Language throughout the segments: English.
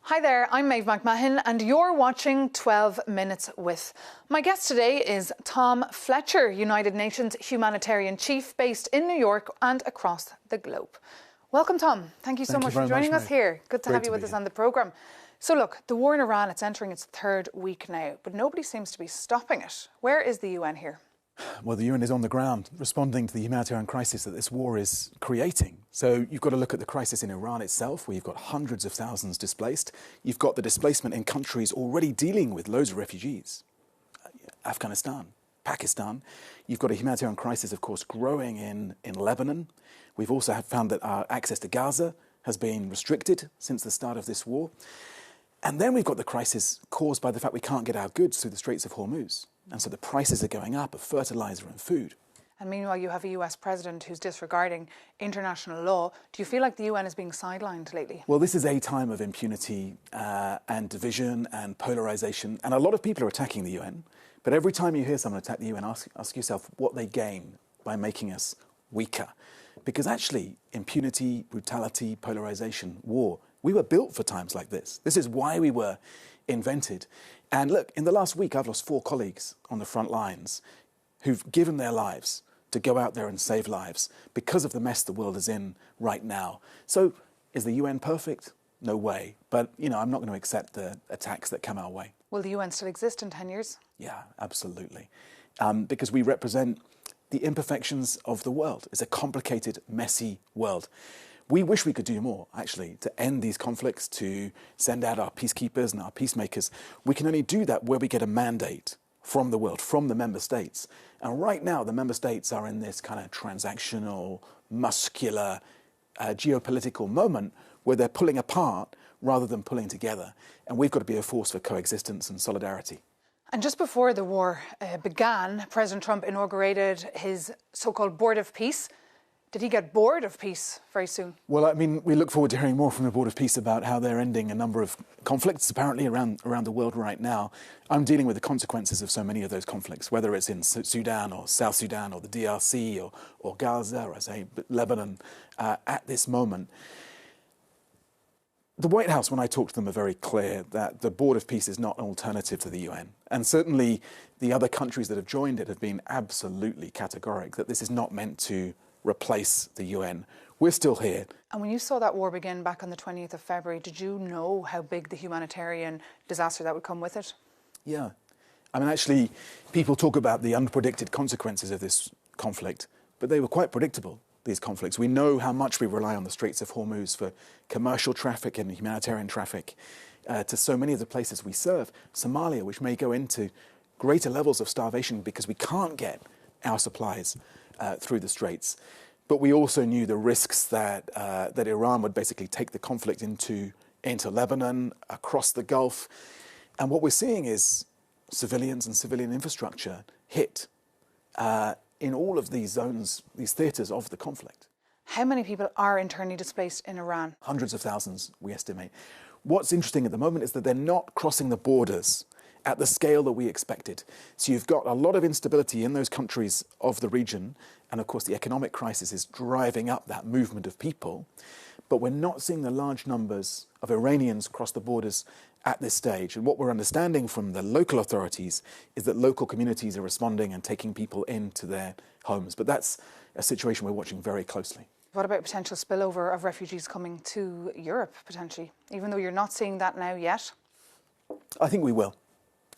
Hi there, I'm Maeve McMahon and you're watching 12 Minutes With. My guest today is Tom Fletcher, United Nations humanitarian chief based in New York and across the globe. Welcome, Tom. Thank you so much for joining us here. Good to have you with us on the programme. So look, the war in Iran, it's entering its third week now, but nobody seems to be stopping it. Where is the UN here? Well, the UN is on the ground responding to the humanitarian crisis that this war is creating. So you've got to look at the crisis in Iran itself, where you've got hundreds of thousands displaced. You've got the displacement in countries already dealing with loads of refugees. Afghanistan, Pakistan. You've got a humanitarian crisis, of course, growing in Lebanon. We've also found that our access to Gaza has been restricted since the start of this war. And then we've got the crisis caused by the fact we can't get our goods through the Straits of Hormuz. And so the prices are going up of fertilizer and food. And meanwhile, you have a US president who's disregarding international law. Do you feel like the UN is being sidelined lately? Well, this is a time of impunity and division and polarization. And a lot of people are attacking the UN. But every time you hear someone attack the UN, ask yourself what they gain by making us weaker. Because actually, impunity, brutality, polarization, war, we were built for times like this. This is why we were invented. And look, in the last week, I've lost 4 colleagues on the front lines who've given their lives to go out there and save lives because of the mess the world is in right now. So is the UN perfect? No way. But, you know, I'm not going to accept the attacks that come our way. Will the UN still exist in 10 years? Yeah, absolutely. Because we represent the imperfections of the world. It's a complicated, messy world. We wish we could do more, actually, to end these conflicts, to send out our peacekeepers and our peacemakers. We can only do that where we get a mandate from the world, from the member states. And right now, the member states are in this kind of transactional, muscular, geopolitical moment where they're pulling apart rather than pulling together. And we've got to be a force for coexistence and solidarity. And just before the war began, President Trump inaugurated his so-called Board of Peace. Did he get bored of peace very soon? Well, I mean, we look forward to hearing more from the Board of Peace about how they're ending a number of conflicts, apparently, around the world right now. I'm dealing with the consequences of so many of those conflicts, whether it's in Sudan or South Sudan or the DRC or Gaza or, as I say, Lebanon at this moment. The White House, when I talk to them, are very clear that the Board of Peace is not an alternative to the UN. And certainly the other countries that have joined it have been absolutely categoric that this is not meant to replace the UN. We're still here. And when you saw that war begin back on the 20th of February, did you know how big the humanitarian disaster that would come with it? Yeah. I mean, actually, people talk about the unpredicted consequences of this conflict, but they were quite predictable, these conflicts. We know how much we rely on the Straits of Hormuz for commercial traffic and humanitarian traffic to so many of the places we serve. Somalia, which may go into greater levels of starvation because we can't get our supplies through the Straits. But we also knew the risks that Iran would basically take the conflict into Lebanon, across the Gulf. And what we're seeing is civilians and civilian infrastructure hit in all of these zones, these theatres of the conflict. How many people are internally displaced in Iran? Hundreds of thousands, we estimate. What's interesting at the moment is that they're not crossing the borders at the scale that we expected. So you've got a lot of instability in those countries of the region. And of course, the economic crisis is driving up that movement of people. But we're not seeing the large numbers of Iranians cross the borders at this stage. And what we're understanding from the local authorities is that local communities are responding and taking people into their homes. But that's a situation we're watching very closely. What about potential spillover of refugees coming to Europe, potentially? Even though you're not seeing that now yet? I think we will.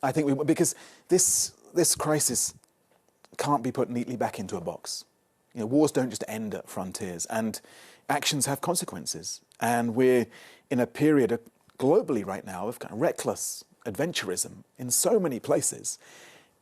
I think we will, because this crisis can't be put neatly back into a box. You know, wars don't just end at frontiers, and actions have consequences. And we're in a period globally right now of kind of reckless adventurism in so many places.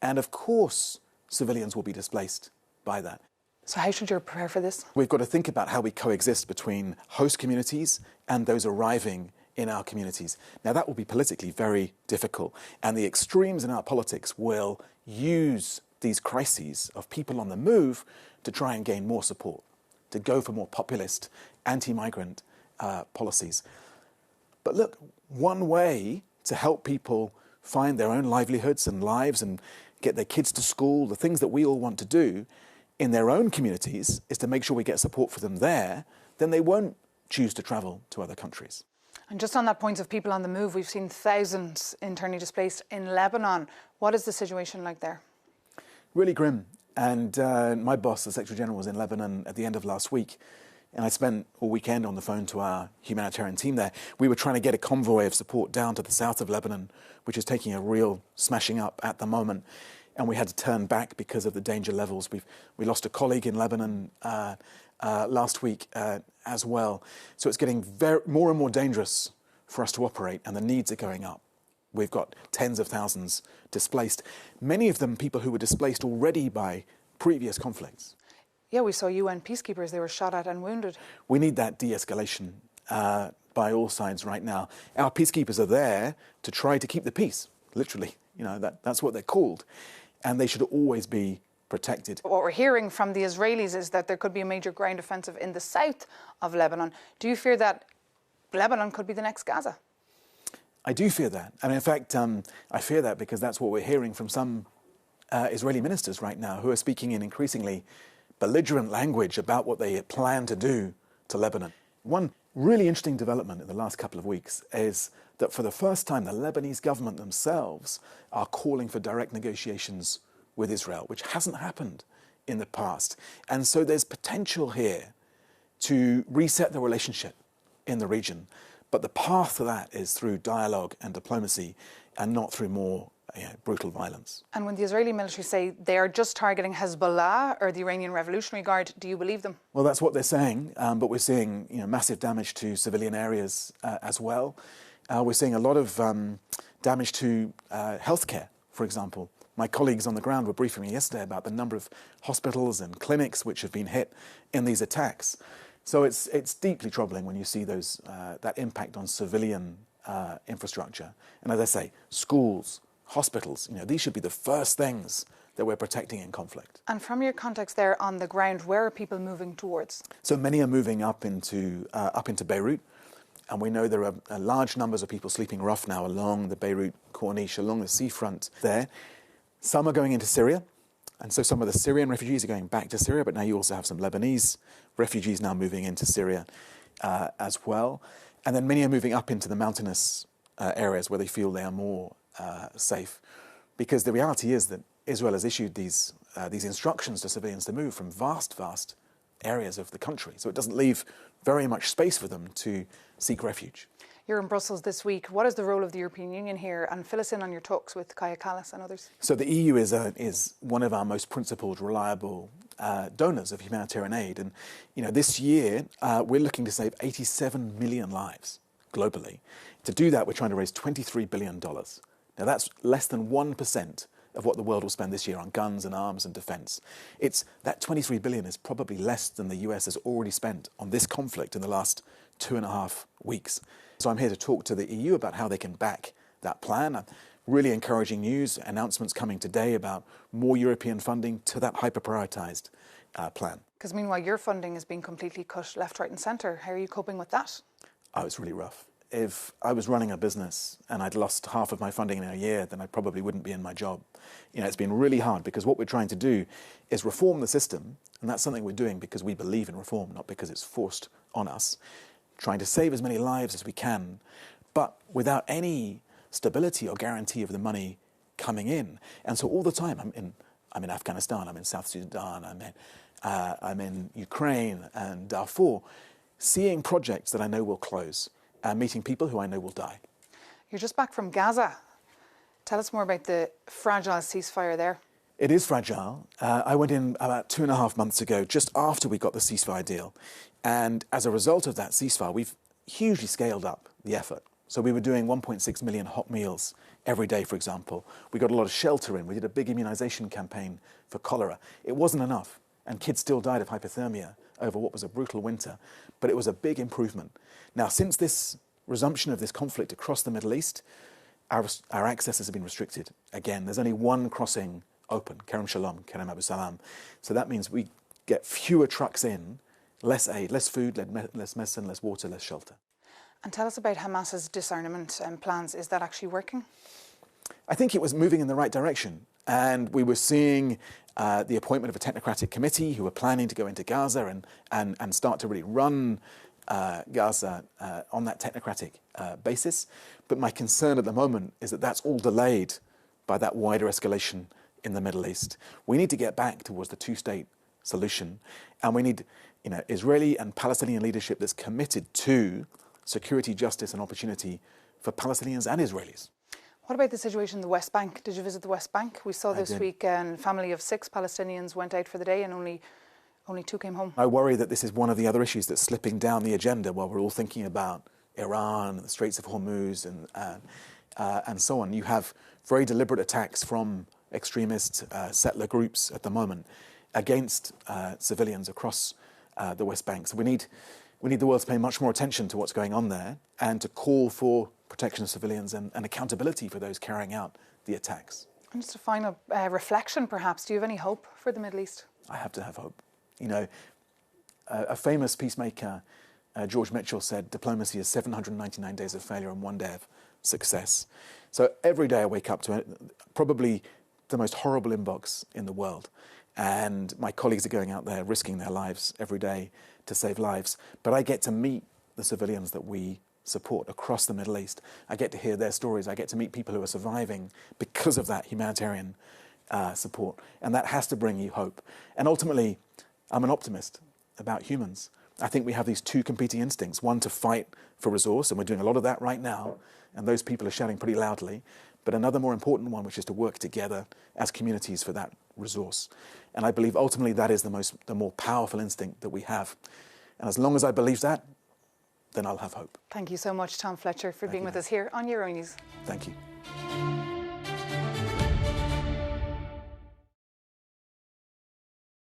And of course, civilians will be displaced by that. So how should you prepare for this? We've got to think about how we coexist between host communities and those arriving in our communities. Now, that will be politically very difficult, and the extremes in our politics will use these crises of people on the move to try and gain more support, to go for more populist, anti-migrant policies. But look, one way to help people find their own livelihoods and lives and get their kids to school, the things that we all want to do in their own communities, is to make sure we get support for them there, then they won't choose to travel to other countries. And just on that point of people on the move, we've seen thousands internally displaced in Lebanon. What is the situation like there? Really grim. And my boss, the Secretary General, was in Lebanon at the end of last week. And I spent all weekend on the phone to our humanitarian team there. We were trying to get a convoy of support down to the south of Lebanon, which is taking a real smashing up at the moment. And we had to turn back because of the danger levels. We lost a colleague in Lebanon last week as well. So it's getting more and more dangerous for us to operate, and the needs are going up. We've got tens of thousands displaced, many of them people who were displaced already by previous conflicts. Yeah, we saw UN peacekeepers, they were shot at and wounded. We need that de-escalation by all sides right now. Our peacekeepers are there to try to keep the peace, literally. You know, that's what they're called. And they should always be protected. What we're hearing from the Israelis is that there could be a major ground offensive in the south of Lebanon. Do you fear that Lebanon could be the next Gaza? I do fear that. And in fact, I fear that because that's what we're hearing from some Israeli ministers right now who are speaking in increasingly belligerent language about what they plan to do to Lebanon. One really interesting development in the last couple of weeks is that for the first time, the Lebanese government themselves are calling for direct negotiations with Israel, which hasn't happened in the past. And so there's potential here to reset the relationship in the region. But the path to that is through dialogue and diplomacy and not through more brutal violence. And when the Israeli military say they are just targeting Hezbollah or the Iranian Revolutionary Guard, do you believe them? Well, that's what they're saying, but we're seeing massive damage to civilian areas as well. We're seeing a lot of damage to healthcare, for example. My colleagues on the ground were briefing me yesterday about the number of hospitals and clinics which have been hit in these attacks. So it's deeply troubling when you see that impact on civilian infrastructure. And as I say, schools, hospitals, these should be the first things that we're protecting in conflict. And from your context there on the ground, where are people moving towards? So many are moving up into Beirut. And we know there are large numbers of people sleeping rough now along the Beirut Corniche, along the seafront there. Some are going into Syria. And so some of the Syrian refugees are going back to Syria, but now you also have some Lebanese refugees now moving into Syria as well. And then many are moving up into the mountainous areas where they feel they are more safe. Because the reality is that Israel has issued these instructions to civilians to move from vast areas of the country. So it doesn't leave very much space for them to seek refuge. You're in Brussels this week. What is the role of the European Union here? And fill us in on your talks with Kaja Kallas and others. So the EU is one of our most principled, reliable donors of humanitarian aid. And this year, we're looking to save 87 million lives globally. To do that, we're trying to raise $23 billion. Now, that's less than 1% of what the world will spend this year on guns and arms and defence. That $23 billion is probably less than the US has already spent on this conflict in the last 2.5 weeks. So I'm here to talk to the EU about how they can back that plan. Really encouraging news, announcements coming today about more European funding to that hyper-prioritised plan. Because meanwhile, your funding is being completely cut left, right and centre. How are you coping with that? Oh, it's really rough. If I was running a business and I'd lost half of my funding in a year, then I probably wouldn't be in my job. It's been really hard because what we're trying to do is reform the system, and that's something we're doing because we believe in reform, not because it's forced on us. Trying to save as many lives as we can, but without any stability or guarantee of the money coming in. And so all the time, I'm in Afghanistan, I'm in South Sudan, I'm in Ukraine and Darfur, seeing projects that I know will close, and meeting people who I know will die. You're just back from Gaza. Tell us more about the fragile ceasefire there. It is fragile. I went in about 2.5 months ago, just after we got the ceasefire deal. And as a result of that ceasefire, we've hugely scaled up the effort. So we were doing 1.6 million hot meals every day, for example. We got a lot of shelter in. We did a big immunisation campaign for cholera. It wasn't enough, and kids still died of hypothermia over what was a brutal winter. But it was a big improvement. Now, since this resumption of this conflict across the Middle East, our access has been restricted. Again, there's only one crossing open, Kerem Shalom, Kerem Abu Salam. So that means we get fewer trucks in, less aid, less food, less medicine, less water, less shelter. And tell us about Hamas's disarmament plans. Is that actually working? I think it was moving in the right direction. And we were seeing the appointment of a technocratic committee who were planning to go into Gaza and start to really run Gaza on that technocratic basis. But my concern at the moment is that that's all delayed by that wider escalation in the Middle East. We need to get back towards the two-state solution, and we need Israeli and Palestinian leadership that's committed to security, justice and opportunity for Palestinians and Israelis. What about the situation in the West Bank? Did you visit the West Bank? We saw this week a family of 6 Palestinians went out for the day and only 2 came home. I worry that this is one of the other issues that's slipping down the agenda while we're all thinking about Iran, the Straits of Hormuz and so on. You have very deliberate attacks from extremist settler groups at the moment against civilians across the West Bank. So we need the world to pay much more attention to what's going on there and to call for protection of civilians and accountability for those carrying out the attacks. And just a final reflection, perhaps. Do you have any hope for the Middle East? I have to have hope. A famous peacemaker, George Mitchell, said diplomacy is 799 days of failure and 1 day of success. So every day I wake up to it, probably the most horrible inbox in the world. And my colleagues are going out there risking their lives every day to save lives. But I get to meet the civilians that we support across the Middle East. I get to hear their stories. I get to meet people who are surviving because of that humanitarian support. And that has to bring you hope. And ultimately, I'm an optimist about humans. I think we have these 2 competing instincts. One, to fight for resource, and we're doing a lot of that right now. And those people are shouting pretty loudly. But another more important one, which is to work together as communities for that resource. And I believe ultimately that is the more powerful instinct that we have. And as long as I believe that, then I'll have hope. Thank you so much, Tom Fletcher, for being with us here on Euronews. Thank you.